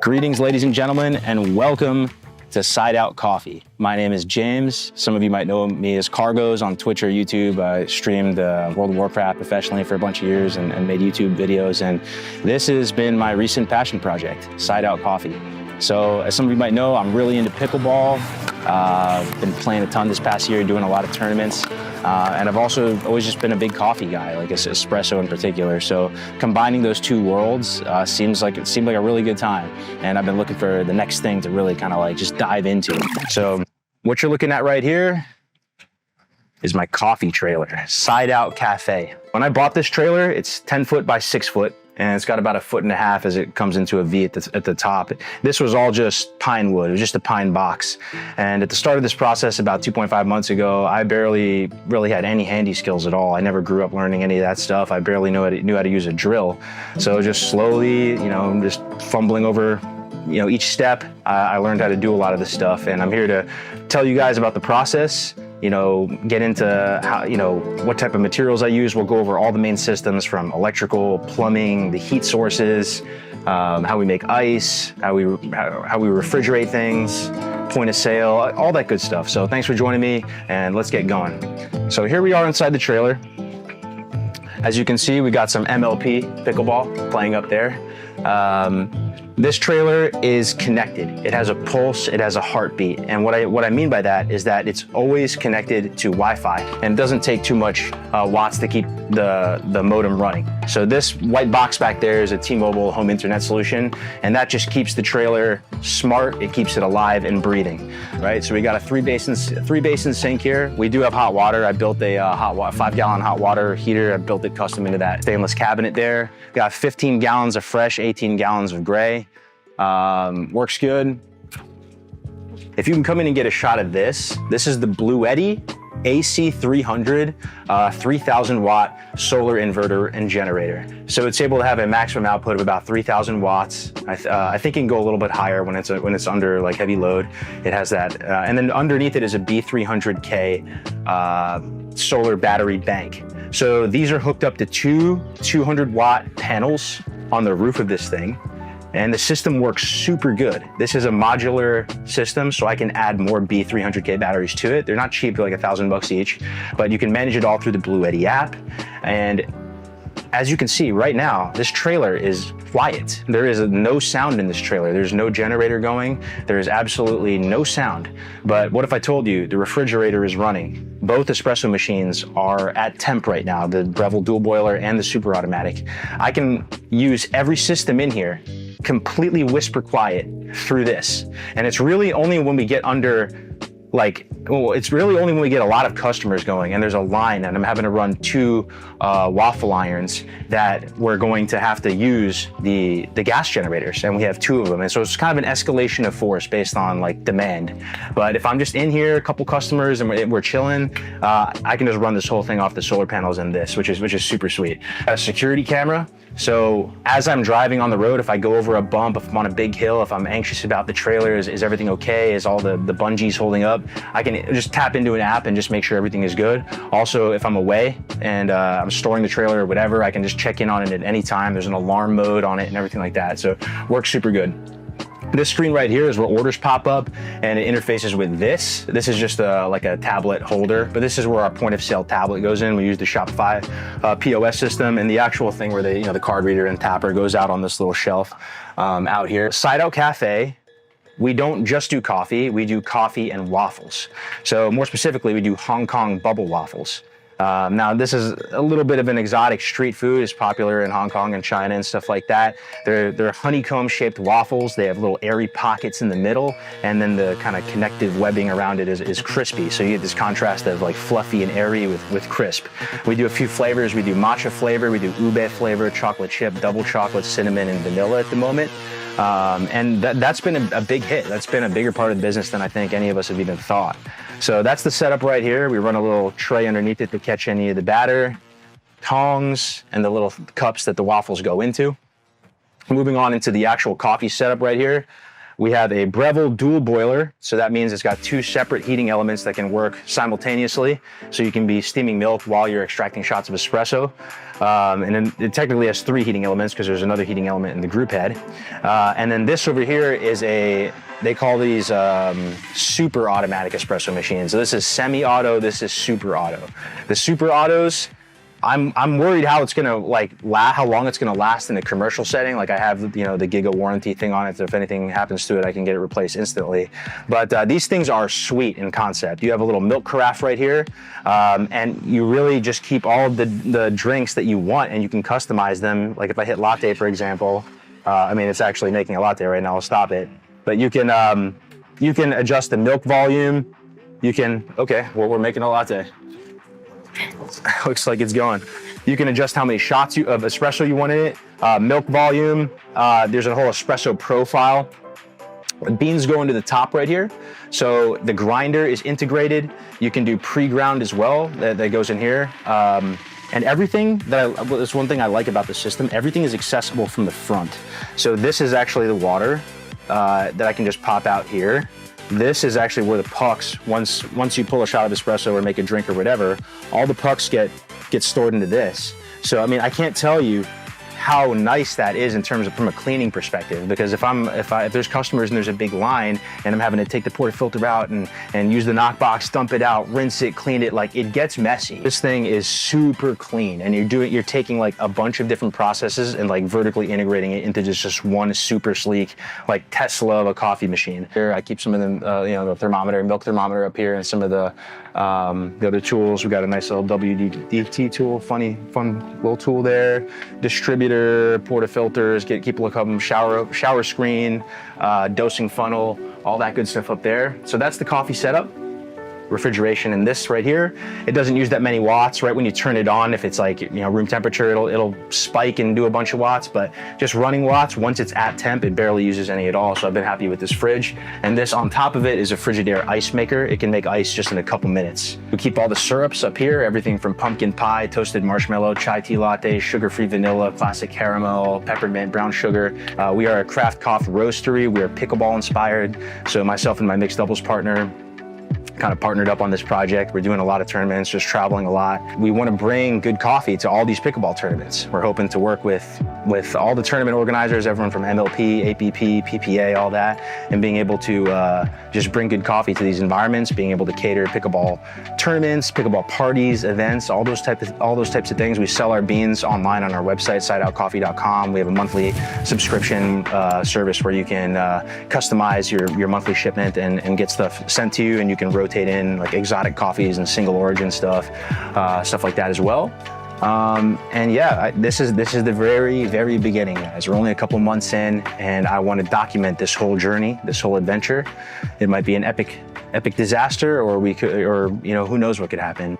Greetings, ladies and gentlemen, and welcome to Side Out Coffee. My name is James. Some of you might know me as Cargos on Twitch or YouTube. I streamed World of Warcraft professionally for a bunch of years and made YouTube videos. And this has been my recent passion project, Side Out Coffee. So as some of you might know, I'm really into pickleball. Been playing a ton this past year, doing a lot of tournaments. And I've also always just been a big coffee guy, like espresso in particular. So combining those two worlds seemed like a really good time. And I've been looking for the next thing to really kind of like just dive into. So what you're looking at right here is my coffee trailer, Side Out Café. When I bought this trailer, it's 10 foot by 6 foot. And it's got about 1.5 feet as it comes into a V at the top. This was all just pine wood. It was just a pine box. And at the start of this process, about 2.5 months ago, I barely really had any handy skills at all. I never grew up learning any of that stuff. I barely knew how to use a drill. So just slowly, just fumbling over each step, I learned how to do a lot of this stuff. And I'm here to tell you guys about the process, get into how, what type of materials I use. We'll go over all the main systems from electrical, plumbing, the heat sources, how we make ice, how we refrigerate things, point of sale, all that good stuff. So thanks for joining me, and let's get going. So here we are inside the trailer. As you can see, we got some MLP pickleball playing up there. This trailer is connected. It has a pulse, it has a heartbeat. And what I mean by that is that it's always connected to Wi-Fi, and it doesn't take too much watts to keep the modem running. So this white box back there is a T-Mobile home internet solution, and that just keeps the trailer smart. It keeps it alive and breathing, right? So we got a three basin sink here. We do have hot water. I built a 5-gallon hot water heater. I built it custom into that stainless cabinet there. Got 15 gallons of fresh, 18 gallons of gray. Works good. If you can come in and get a shot of this is the Bluetti AC300 3,000 watt solar inverter and generator. So it's able to have a maximum output of about 3,000 watts. I think it can go a little bit higher when it's under like heavy load. It has that, and then underneath it is a B300K solar battery bank. So these are hooked up to two 200 watt panels on the roof of this thing. And the system works super good. This is a modular system, so I can add more B300K batteries to it. They're not cheap, they're like $1,000 each, but you can manage it all through the Bluetti app. And as you can see right now, this trailer is quiet. There is no sound in this trailer. There's no generator going. There is absolutely no sound. But what if I told you the refrigerator is running? Both espresso machines are at temp right now, the Breville dual boiler and the super automatic. I can use every system in here completely whisper quiet through this. And it's really only when we get under it's really only when we get a lot of customers going and there's a line and I'm having to run 2 waffle irons that we're going to have to use the gas generators, and we have 2 of them. And so it's kind of an escalation of force based on like demand. But if I'm just in here, a couple customers and we're chilling, I can just run this whole thing off the solar panels and this, which is super sweet. A security camera. So as I'm driving on the road, if I go over a bump, if I'm on a big hill, if I'm anxious about the trailer, is everything okay? Is all the bungees holding up? I can just tap into an app and just make sure everything is good. Also, if I'm away and I'm storing the trailer or whatever, I can just check in on it at any time. There's an alarm mode on it and everything like that. So works super good. This screen right here is where orders pop up, and it interfaces with this. This is just like a tablet holder, but this is where our point of sale tablet goes in. We use the Shopify POS system, and the actual thing where the card reader and tapper goes out on this little shelf out here. Side Out Cafe. We don't just do coffee, we do coffee and waffles. So more specifically, we do Hong Kong bubble waffles. Now this is a little bit of an exotic street food. It's popular in Hong Kong and China and stuff like that. They're honeycomb shaped waffles. They have little airy pockets in the middle, and then the kind of connective webbing around it is crispy. So you get this contrast of like fluffy and airy with crisp. We do a few flavors. We do matcha flavor, we do ube flavor, chocolate chip, double chocolate, cinnamon, and vanilla at the moment. And that's been a big hit. That's been a bigger part of the business than I think any of us have even thought. So that's the setup right here. We run a little tray underneath it to catch any of the batter, tongs, and the little cups that the waffles go into. Moving on into the actual coffee setup right here. We have a Breville dual boiler. So that means it's got two separate heating elements that can work simultaneously. So you can be steaming milk while you're extracting shots of espresso. And then it technically has three heating elements because there's another heating element in the group head. And then this over here is they call these super automatic espresso machines. So this is semi-auto, this is super auto. The super autos, I'm worried how it's gonna how long it's gonna last in a commercial setting. Like I have, the Giga warranty thing on it. So if anything happens to it, I can get it replaced instantly. But these things are sweet in concept. You have a little milk carafe right here, and you really just keep all of the drinks that you want, and you can customize them. Like if I hit latte, for example, I mean, it's actually making a latte right now. I'll stop it. But you can adjust the milk volume. Okay, well, we're making a latte. Looks like it's going. You can adjust how many shots of espresso you want in it, milk volume. There's a whole espresso profile. The beans go into the top right here. So the grinder is integrated. You can do pre-ground as well, that goes in here. And everything that's one thing I like about the system, everything is accessible from the front. So this is actually the water that I can just pop out here. This is actually where the pucks, once you pull a shot of espresso or make a drink or whatever, all the pucks get stored into this. So, I mean, I can't tell you how nice that is in terms of from a cleaning perspective, because if there's customers and there's a big line and I'm having to take the portafilter out and use the knockbox, dump it out, rinse it, clean it, like it gets messy. This thing is super clean, and you're taking like a bunch of different processes and like vertically integrating it into just one super sleek, like Tesla of a coffee machine. Here I keep some of them, the thermometer, milk thermometer up here, and some of the other tools. We got a nice little WD-DT tool, fun little tool there. Distributor, portafilters, keep a look of them, shower screen, dosing funnel, all that good stuff up there. So that's the coffee setup. Refrigeration in this right here. It doesn't use that many watts. Right when you turn it on, if it's like room temperature, it'll spike and do a bunch of watts, but just running watts, once it's at temp, it barely uses any at all. So I've been happy with this fridge. And this on top of it is a Frigidaire ice maker. It can make ice just in a couple minutes. We keep all the syrups up here, everything from pumpkin pie, toasted marshmallow, chai tea latte, sugar-free vanilla, classic caramel, peppermint, brown sugar. We are a craft coffee roastery. We are pickleball inspired. So myself and my mixed doubles partner kind of partnered up on this project. We're doing a lot of tournaments, just traveling a lot. We want to bring good coffee to all these pickleball tournaments. We're hoping to work with all the tournament organizers, everyone from MLP, APP, PPA, all that, and being able to just bring good coffee to these environments, being able to cater pickleball tournaments, pickleball parties, events, all those types of things. We sell our beans online on our website, sideoutcoffee.com. We have a monthly subscription service where you can customize your monthly shipment and get stuff sent to you, and you can rotate in like exotic coffees and single origin stuff like that as well. And yeah, this is the very, very beginning, guys. We're only a couple months in, and I want to document this whole journey, this whole adventure. It might be an epic disaster, or who knows what could happen.